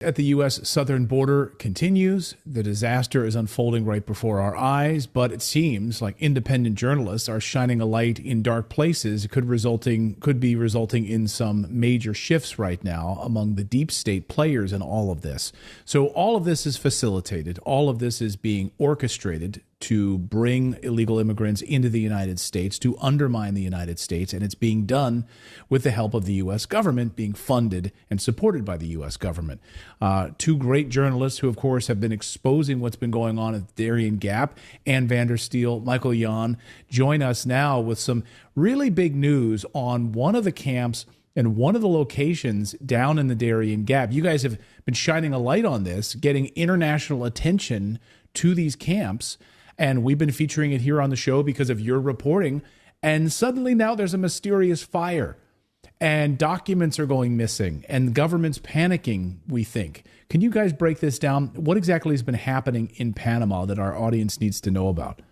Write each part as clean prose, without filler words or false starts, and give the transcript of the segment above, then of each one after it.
at the U.S. southern border continues. The disaster is unfolding right before our eyes, but it seems like independent journalists are shining a light in dark places. It could be resulting in some major shifts right now among the deep state players in all of this. So all of this is facilitated. All of this is being orchestrated to bring illegal immigrants into the United States, to undermine the United States, and it's being done with the help of the U.S. government, being funded and supported by the U.S. government. Two great journalists who, of course, have been exposing what's been going on at Darien Gap, Ann Vandersteel, Michael Yon, join us now with some really big news on one of the camps and one of the locations down in the Darien Gap. You guys have been shining a light on this, getting international attention to these camps. And we've been featuring it here on the show because of your reporting. And suddenly now there's a mysterious fire and documents are going missing and the government's panicking, we think. Can you guys break this down? What exactly has been happening in Panama that our audience needs to know about?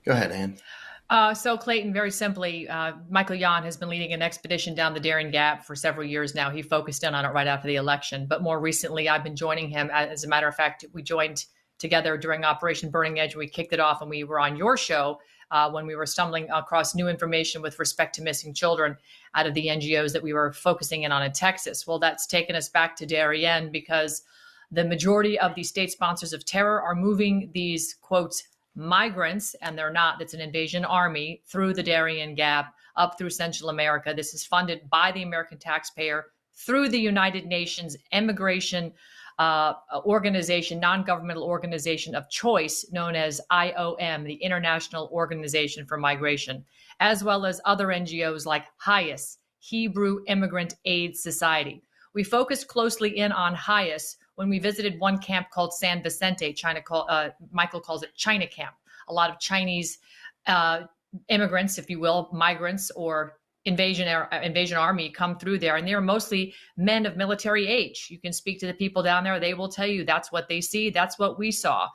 Go ahead, Ann. So Clayton, very simply, Michael Yon has been leading an expedition down the Darien Gap for several years now. He focused in on it right after the election. But more recently, I've been joining him. As a matter of fact, we joined together during Operation Burning Edge. We kicked it off and we were on your show when we were stumbling across new information with respect to missing children out of the NGOs that we were focusing in on in Texas. Well, that's taken us back to Darien because the majority of the state sponsors of terror are moving these, quote, migrants, and they're not, it's an invasion army, through the Darien Gap, up through Central America. This is funded by the American taxpayer through the United Nations Immigration organization, non-governmental organization of choice known as IOM, the International Organization for Migration, as well as other NGOs like HIAS, Hebrew Immigrant Aid Society. We focused closely in on HIAS when we visited one camp called San Vicente. Michael calls it China Camp. A lot of Chinese immigrants, if you will, migrants or invasion army come through there, and they're mostly men of military age. You can speak to the people down there. They will tell you that's what they see. That's what we saw.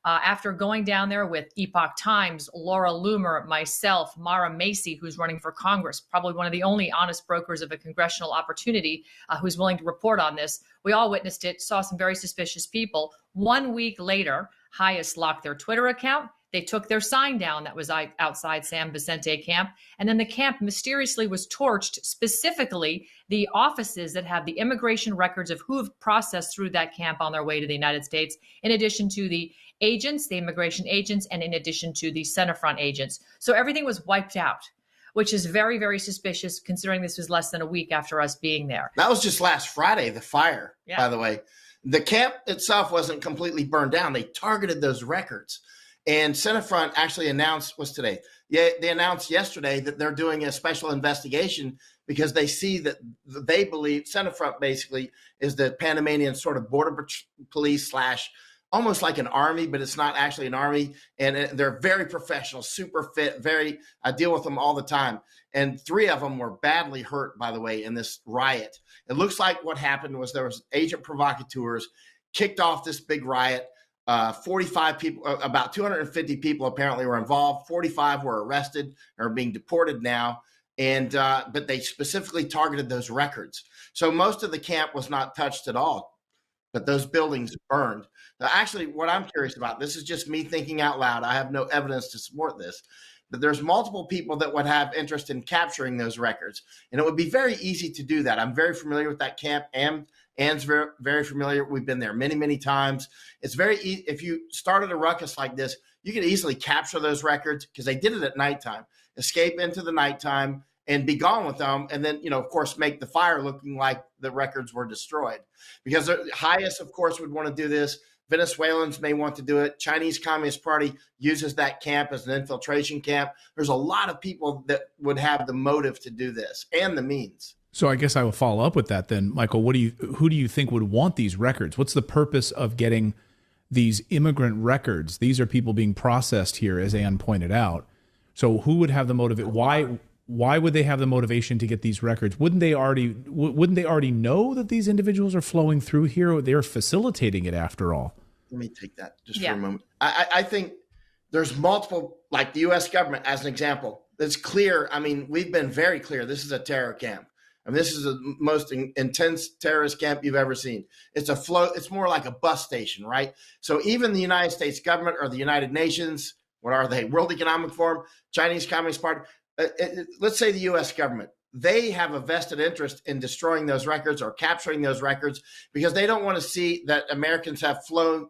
After going down there with Epoch Times, Laura Loomer, myself, Mara Macy, who's running for Congress, probably one of the only honest brokers of a congressional opportunity who's willing to report on this. We all witnessed it, saw some very suspicious people. 1 week later, HIAS locked their Twitter account. They took their sign down that was outside San Vicente camp. And then the camp mysteriously was torched, specifically the offices that have the immigration records of who have processed through that camp on their way to the United States, in addition to the agents, the immigration agents, and in addition to the Centerfront agents. So everything was wiped out, which is very, very suspicious considering this was less than a week after us being there. That was just last Friday, the fire, by the way. The camp itself wasn't completely burned down. They targeted those records. And Centerfront actually announced, what's today? Yeah, they announced yesterday that they're doing a special investigation because they see that they believe Centerfront basically is the Panamanian sort of border police / almost like an army, but it's not actually an army. And they're very professional, super fit, I deal with them all the time. And 3 of them were badly hurt, by the way, in this riot. It looks like what happened was there was agent provocateurs kicked off this big riot. 45 people, about 250 people apparently were involved. 45 were arrested or being deported now. And but they specifically targeted those records. So most of the camp was not touched at all, but those buildings burned. Now, actually, what I'm curious about, this is just me thinking out loud. I have no evidence to support this, but there's multiple people that would have interest in capturing those records. And it would be very easy to do that. I'm very familiar with that camp. Ann's very, very familiar. We've been there many, many times. It's very easy. If you started a ruckus like this, you could easily capture those records because they did it at nighttime, escape into the nighttime and be gone with them. And then, of course, make the fire looking like the records were destroyed. Because HIAS, of course, would want to do this. Venezuelans may want to do it. Chinese Communist Party uses that camp as an infiltration camp. There's a lot of people that would have the motive to do this and the means. So I guess I will follow up with that then, Michael. Who do you think would want these records? What's the purpose of getting these immigrant records? These are people being processed here, as Ann pointed out. So who would have the motive? Why would they have the motivation to get these records? Wouldn't they already know that these individuals are flowing through here? They're facilitating it after all. Let me take that just for a moment. I think there's multiple, like the U.S. government as an example. It's clear. I mean, we've been very clear. This is a terror camp. I mean, this is the most intense terrorist camp you've ever seen. It's more like a bus station, right? So even the United States government or the United Nations, what are they? World Economic Forum, Chinese Communist Party. Let's say the U.S. government, they have a vested interest in destroying those records or capturing those records because they don't want to see that Americans have flowed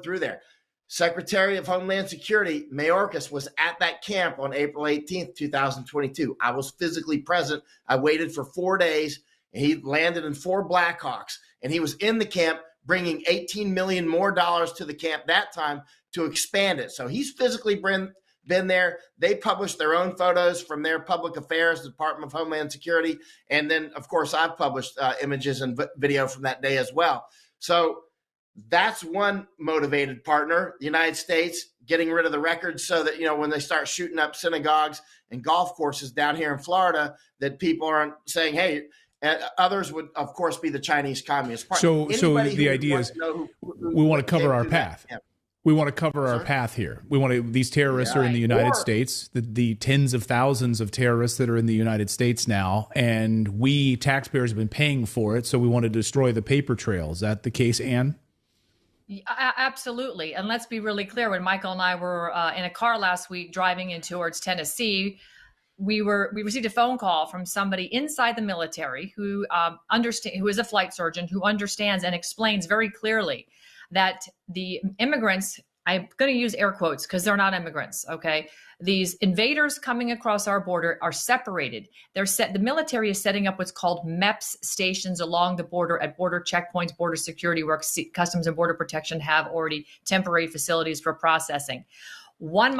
through there. Secretary of Homeland Security, Mayorkas, was at that camp on April 18th, 2022. I was physically present. I waited for 4 days, and he landed in 4 Blackhawks, and he was in the camp bringing $18 million more to the camp that time to expand it. So he's physically been there. They published their own photos from their public affairs, Department of Homeland Security. And then, of course, I've published images and video from that day as well. So that's one motivated partner, the United States, getting rid of the records so that, when they start shooting up synagogues and golf courses down here in Florida, that people aren't saying, hey, others would, of course, be the Chinese Communist Party. So the idea is we want to cover our path. We want to cover our path here. We want to. These terrorists are in the United States. The tens of thousands of terrorists that are in the United States now, and we taxpayers have been paying for it. So we want to destroy the paper trail. Is that the case, Ann? Absolutely. And let's be really clear. When Michael and I were in a car last week driving in towards Tennessee, we received a phone call from somebody inside the military who is a flight surgeon who understands and explains very clearly that the immigrants, I'm going to use air quotes because they're not immigrants, okay? These invaders coming across our border are separated. The military is setting up what's called MEPS stations along the border at border checkpoints, border security where Customs and Border Protection have already temporary facilities for processing. One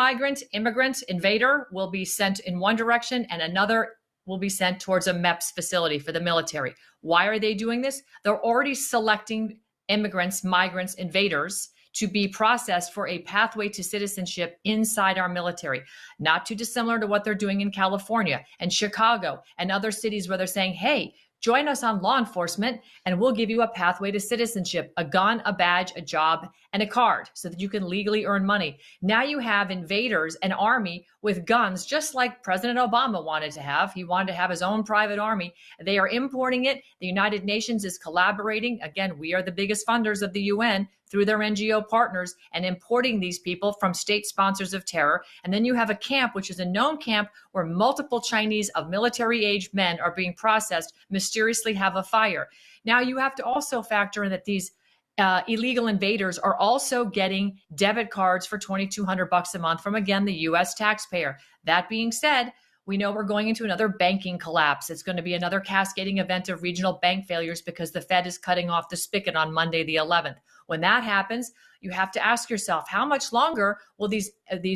immigrant, invader will be sent in one direction and another will be sent towards a MEPS facility for the military. Why are they doing this? They're already selecting immigrants, migrants, invaders to be processed for a pathway to citizenship inside our military, not too dissimilar to what they're doing in California and Chicago and other cities where they're saying, hey, join us on law enforcement and we'll give you a pathway to citizenship, a gun, a badge, a job, and a card so that you can legally earn money. Now you have invaders, an army with guns, just like President Obama wanted to have. He wanted to have his own private army. They are importing it. The United Nations is collaborating. Again, we are the biggest funders of the UN through their NGO partners and importing these people from state sponsors of terror. And then you have a camp, which is a known camp where multiple Chinese of military-aged men are being processed, mysteriously have a fire. Now you have to also factor in that these illegal invaders are also getting debit cards for $2,200 a month from, again, the U.S. taxpayer. That being said, we know we're going into another banking collapse. It's going to be another cascading event of regional bank failures because the Fed is cutting off the spigot on Monday, the 11th. When that happens, you have to ask yourself, how much longer will these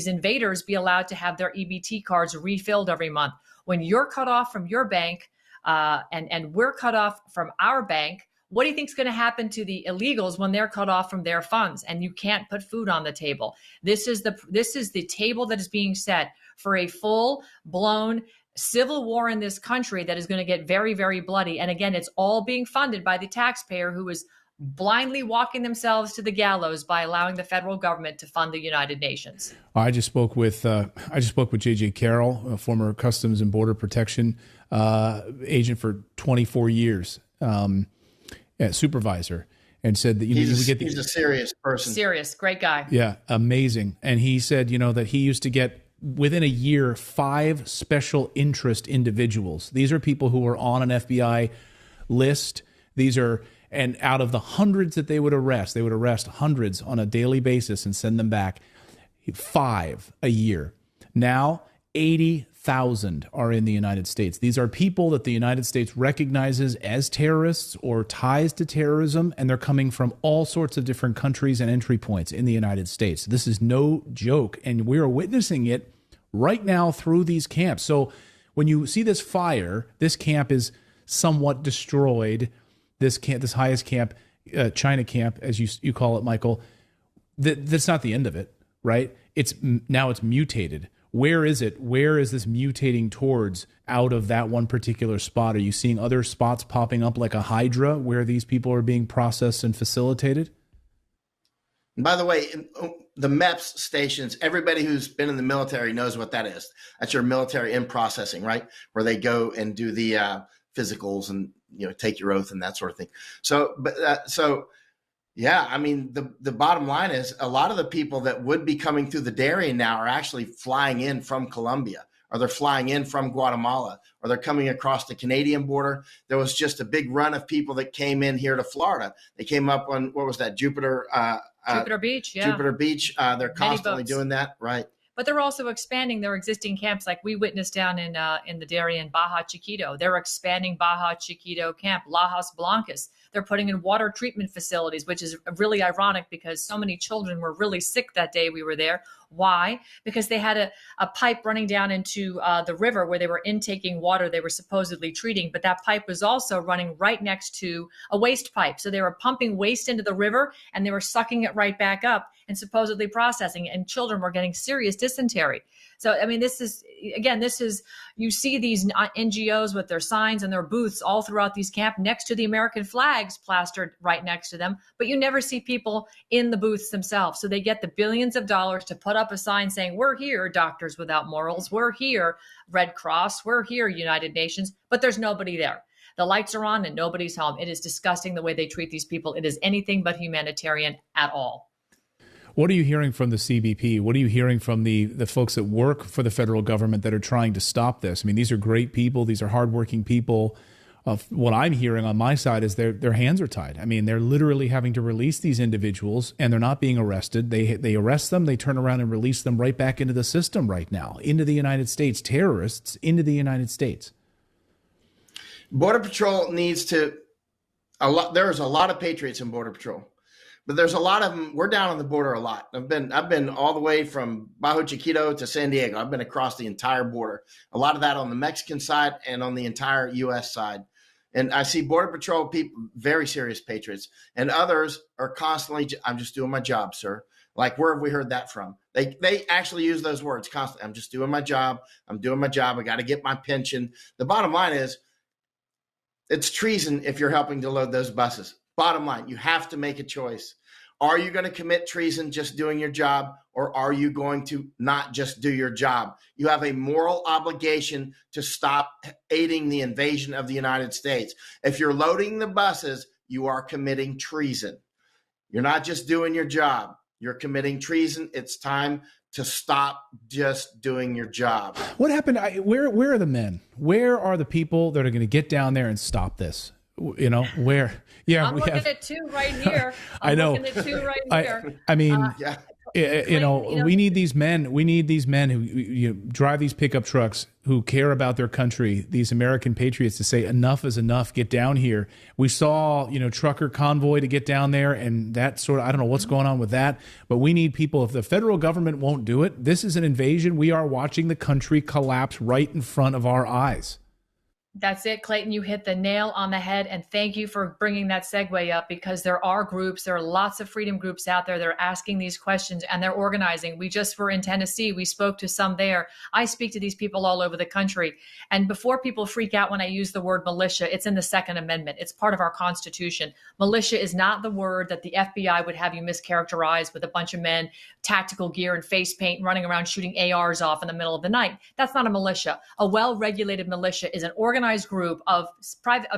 invaders be allowed to have their EBT cards refilled every month? When you're cut off from your bank and we're cut off from our bank, what do you think is going to happen to the illegals when they're cut off from their funds and you can't put food on the table? This is the table that is being set for a full-blown civil war in this country that is going to get very, very bloody. And again, it's all being funded by the taxpayer who is blindly walking themselves to the gallows by allowing the federal government to fund the United Nations. I just spoke with J.J. Carroll, a former Customs and Border Protection agent for 24 years, supervisor, and said that he's a serious person. Serious, great guy. Yeah, amazing. And he said, that he used to get within a year 5 special interest individuals. These are people who are on an FBI list. And out of the hundreds that they would arrest hundreds on a daily basis and send them back. 5 a year. Now, 80,000 are in the United States. These are people that the United States recognizes as terrorists or ties to terrorism, and they're coming from all sorts of different countries and entry points in the United States. This is no joke, and we are witnessing it right now through these camps. So when you see this fire, this camp is somewhat destroyed. This highest camp, China camp, as you call it, Michael, that's not the end of it, right? Now it's mutated. Where is it? Where is this mutating towards out of that one particular spot? Are you seeing other spots popping up like a hydra where these people are being processed and facilitated? And by the way, the MEPS stations, everybody who's been in the military knows what that is. That's your military in processing, right? Where they go and do the physicals and, take your oath and that sort of thing. So, yeah, I mean, the bottom line is a lot of the people that would be coming through the Darien now are actually flying in from Colombia, or they're flying in from Guatemala, or they're coming across the Canadian border. There was just a big run of people that came in here to Florida. They came up on, what was that, Jupiter Beach, yeah. Jupiter Beach. They're constantly doing that, right? But they're also expanding their existing camps, like we witnessed down in the Darien, Baja Chiquito. They're expanding Baja Chiquito camp, Lajas Blancas. They're putting in water treatment facilities, which is really ironic because so many children were really sick that day we were there. Why? Because they had a pipe running down into the river where they were intaking water they were supposedly treating, but that pipe was also running right next to a waste pipe. So they were pumping waste into the river and they were sucking it right back up and supposedly processing it, and children were getting serious dysentery. So, I mean, you see these NGOs with their signs and their booths all throughout these camps next to the American flags plastered right next to them, but you never see people in the booths themselves. So they get the billions of dollars to put up a sign saying, we're here, Doctors Without Morals, we're here, Red Cross, we're here, United Nations, but there's nobody there. The lights are on and nobody's home. It is disgusting the way they treat these people. It is anything but humanitarian at all. What are you hearing from the CBP? What are you hearing from the folks that work for the federal government that are trying to stop this? I mean, these are great people. These are hardworking people. What I'm hearing on my side is their hands are tied. I mean, they're literally having to release these individuals, and they're not being arrested. They arrest them, they turn around and release them right back into the system right now, into the United States, terrorists into the United States. Border Patrol needs to there's a lot of patriots in Border Patrol. But there's a lot of them. We're down on the border a lot. I've been all the way from Baja Chiquito to San Diego. I've been across the entire border. A lot of that on the Mexican side and on the entire U.S. side. And I see Border Patrol people, very serious patriots, and others are constantly, I'm just doing my job, sir. Like, where have we heard that from? They actually use those words constantly. I'm just doing my job. I'm doing my job. I got to get my pension. The bottom line is it's treason if you're helping to load those buses. Bottom line, you have to make a choice. Are you going to commit treason just doing your job, or are you going to not just do your job? You have a moral obligation to stop aiding the invasion of the United States. If you're loading the buses, you are committing treason. You're not just doing your job. You're committing treason. It's time to stop just doing your job. What happened? Where are the men? Where are the people that are going to get down there and stop this? You know, where? Yeah, I'm looking at two right here. I know. Looking at two right here. I mean, we need these men. We need these men who drive these pickup trucks, who care about their country, these American patriots, to say enough is enough. Get down here. We saw, trucker convoy to get down there, and that sort of, I don't know what's going on with that, but we need people. If the federal government won't do it, this is an invasion. We are watching the country collapse right in front of our eyes. That's it, Clayton. You hit the nail on the head. And thank you for bringing that segue up, because there are lots of freedom groups out there that are asking these questions, and they're organizing. We just were in Tennessee. We spoke to some there. I speak to these people all over the country. And before people freak out when I use the word militia, it's in the Second Amendment. It's part of our Constitution. Militia is not the word that the FBI would have you mischaracterize with a bunch of men, tactical gear and face paint, running around shooting ARs off in the middle of the night. That's not a militia. A well-regulated militia is an organized group of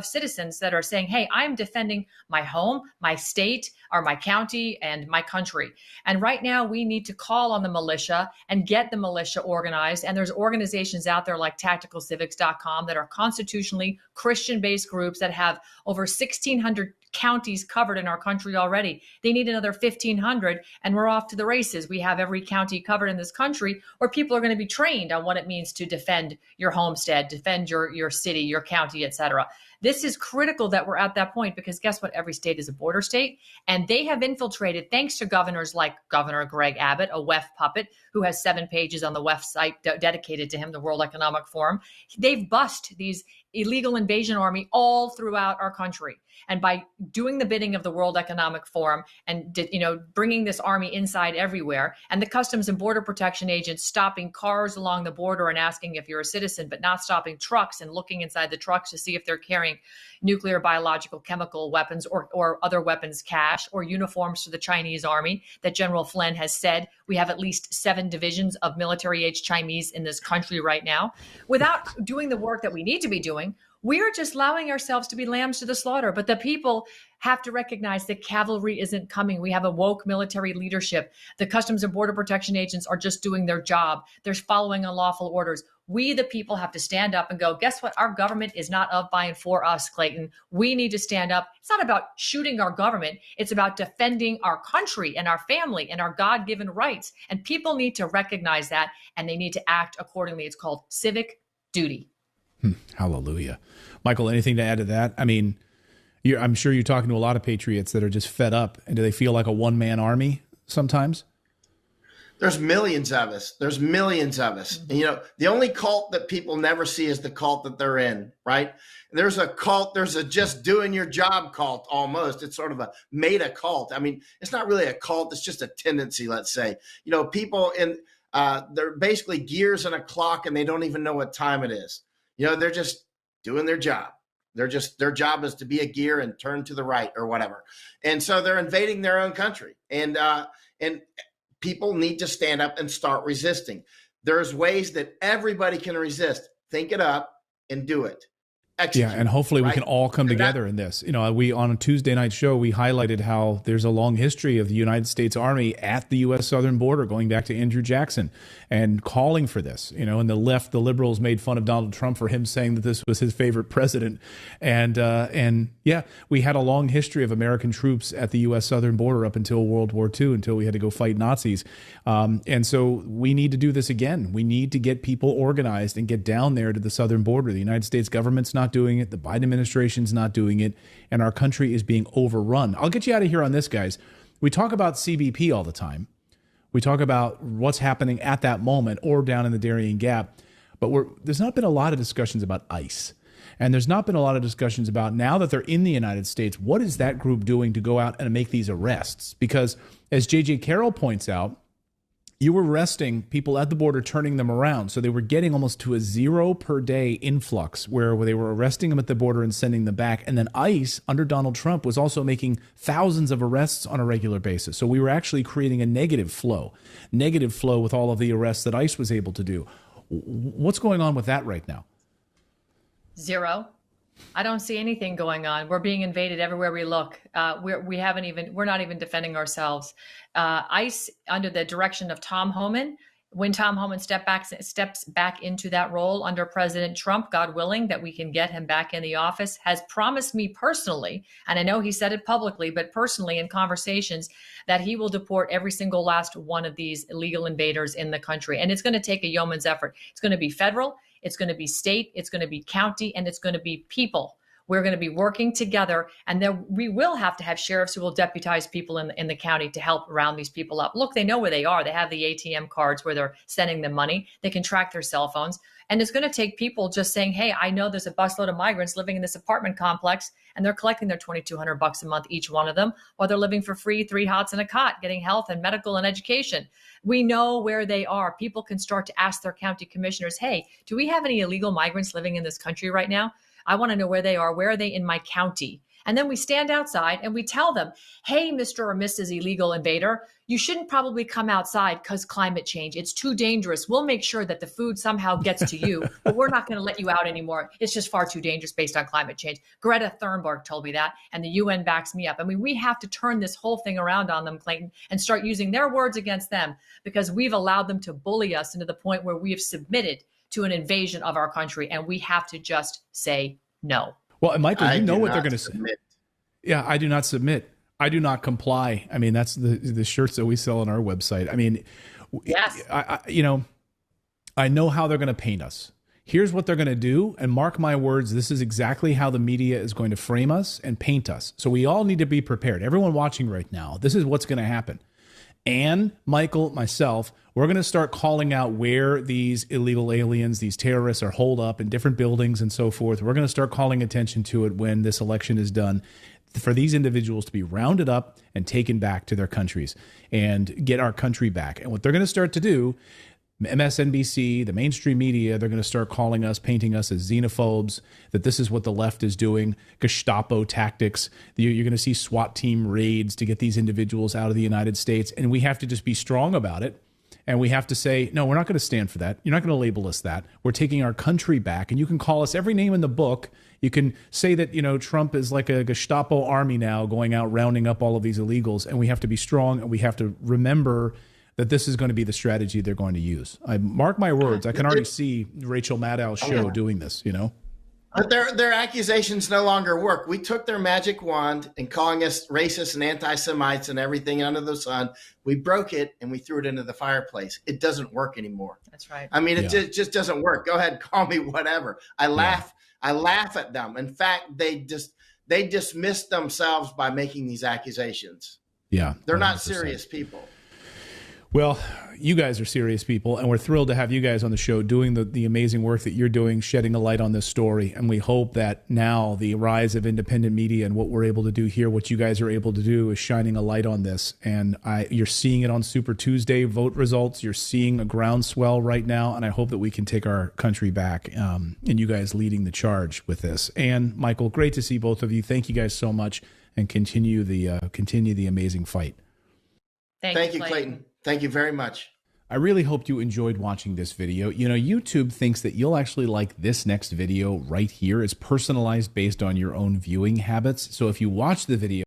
citizens that are saying, hey, I'm defending my home, my state, or my county, and my country. And right now we need to call on the militia and get the militia organized. And there's organizations out there like tacticalcivics.com that are constitutionally Christian-based groups that have over 1,600 counties covered in our country already. They need another 1,500, and we're off to the races. We have every county covered in this country where people are going to be trained on what it means to defend your homestead, defend your city, your county, etc. This is critical that we're at that point, because guess what? Every state is a border state, and they have infiltrated, thanks to governors like Governor Greg Abbott, a WEF puppet who has 7 pages on the WEF site dedicated to him, the World Economic Forum. They've bust these illegal invasion army all throughout our country. And by doing the bidding of the World Economic Forum and, bringing this army inside everywhere, and the Customs and Border Protection agents stopping cars along the border and asking if you're a citizen, but not stopping trucks and looking inside the trucks to see if they're carrying nuclear, biological, chemical weapons or other weapons cache or uniforms to the Chinese army, that General Flynn has said we have at least 7 divisions of military-age Chinese in this country right now. Without doing the work that we need to be doing, We are just allowing ourselves to be lambs to the slaughter. But the people have to recognize that cavalry isn't coming. We have a woke military leadership. The Customs and Border Protection agents are just doing their job. They're following unlawful orders. We, the people, have to stand up and go, guess what? Our government is not of, by, and for us, Clayton. We need to stand up. It's not about shooting our government. It's about defending our country and our family and our God-given rights. And people need to recognize that, and they need to act accordingly. It's called civic duty. Hallelujah. Michael, anything to add to that? I mean, I'm sure you're talking to a lot of patriots that are just fed up. And do they feel like a one-man army sometimes? There's millions of us. There's millions of us. And, you know, the only cult that people never see is the cult that they're in, right? There's a cult. There's a just doing your job cult almost. It's sort of a meta cult. I mean, it's not really a cult. It's just a tendency, let's say. You know, people in they're basically gears in a clock and they don't even know what time it is. You know, they're just doing their job. Their job is to be a gear and turn to the right or whatever. And so they're invading their own country. And people need to stand up and start resisting. There's ways that everybody can resist. Think it up and do it. Execute, yeah, and hopefully we right? can all come together in this. You know, we on a Tuesday night show, we highlighted how there's a long history of the United States Army at the U.S. southern border, going back to Andrew Jackson, and calling for this. You know, and the liberals made fun of Donald Trump for him saying that this was his favorite president. And yeah, we had a long history of American troops at the U.S. southern border up until World War II, until we had to go fight Nazis. And so we need to do this again. We need to get people organized and get down there to the southern border. The United States government's not doing it. The Biden administration's not doing it. And our country is being overrun. I'll get you out of here on this, guys. We talk about CBP all the time. We talk about what's happening at that moment or down in the Darien Gap. But there's not been a lot of discussions about ICE. And there's not been a lot of discussions about, now that they're in the United States, what is that group doing to go out and make these arrests? Because as J.J. Carroll points out, you were arresting people at the border, turning them around. So they were getting almost to a 0 per day influx where they were arresting them at the border and sending them back. And then ICE, under Donald Trump, was also making thousands of arrests on a regular basis. So we were actually creating a negative flow with all of the arrests that ICE was able to do. What's going on with that right now? 0. I don't see anything going on. We're being invaded everywhere we look. We're not even defending ourselves. ICE, under the direction of Tom Homan, when Tom Homan steps back into that role under President Trump, God willing that we can get him back in the office, has promised me personally, and I know he said it publicly, but personally in conversations, that he will deport every single last one of these illegal invaders in the country. And it's going to take a yeoman's effort. It's going to be federal, it's going to be state, it's going to be county, and it's going to be people. We're going to be working together, and then we will have to have sheriffs who will deputize people in the county to help round these people up. Look, they know where they are. They have the ATM cards where they're sending them money. They can track their cell phones. And it's going to take people just saying, hey, I know there's a busload of migrants living in this apartment complex, and they're collecting their $2,200 a month, each one of them, while they're living for free, 3 hots and a cot, getting health and medical and education. We know where they are. People can start to ask their county commissioners, hey, do we have any illegal migrants living in this country right now? I want to know where they are. Where are they in my county? And then we stand outside and we tell them, hey, Mr. or Mrs. Illegal Invader, you shouldn't probably come outside because climate change. It's too dangerous. We'll make sure that the food somehow gets to you, but we're not going to let you out anymore. It's just far too dangerous based on climate change. Greta Thunberg told me that, and the UN backs me up. I mean, we have to turn this whole thing around on them, Clayton, and start using their words against them, because we've allowed them to bully us into the point where we have submitted to an invasion of our country, and we have to just say no. Well, and Michael, you know what they're going to say. Yeah, I do not submit. I do not comply. I mean, that's the shirts that we sell on our website. I mean, yes. I know how they're going to paint us. Here's what they're going to do. And mark my words, this is exactly how the media is going to frame us and paint us. So we all need to be prepared. Everyone watching right now, this is what's going to happen. And Michael, myself, we're going to start calling out where these illegal aliens, these terrorists are holed up in different buildings and so forth. We're going to start calling attention to it when this election is done, for these individuals to be rounded up and taken back to their countries and get our country back. And what they're going to start to do, MSNBC, the mainstream media, they're going to start calling us, painting us as xenophobes, that this is what the left is doing, Gestapo tactics. You're going to see SWAT team raids to get these individuals out of the United States. And we have to just be strong about it And we have to say, no, we're not going to stand for that. You're not going to label us that. We're taking our country back. And you can call us every name in the book. You can say that, Trump is like a Gestapo army now going out rounding up all of these illegals. And we have to be strong, and we have to remember that this is going to be the strategy they're going to use. I mark my words. I can already see Rachel Maddow's show doing this, But their accusations no longer work. We took their magic wand and calling us racist and anti-Semites and everything under the sun. We broke it and we threw it into the fireplace. It doesn't work anymore. That's right. I mean, it just doesn't work. Go ahead, call me whatever. I laugh at them. In fact, they dismiss themselves by making these accusations. Yeah, they're 100%. Not serious people. Well, you guys are serious people, and we're thrilled to have you guys on the show doing the amazing work that you're doing, shedding a light on this story. And we hope that now the rise of independent media and what we're able to do here, what you guys are able to do, is shining a light on this. And you're seeing it on Super Tuesday vote results. You're seeing a groundswell right now, and I hope that we can take our country back, and you guys leading the charge with this. And Michael, great to see both of you. Thank you guys so much, and continue the amazing fight. Thank you, Clayton. Thank you very much. I really hope you enjoyed watching this video. YouTube thinks that you'll actually like this next video right here. It's personalized based on your own viewing habits. So if you watch the video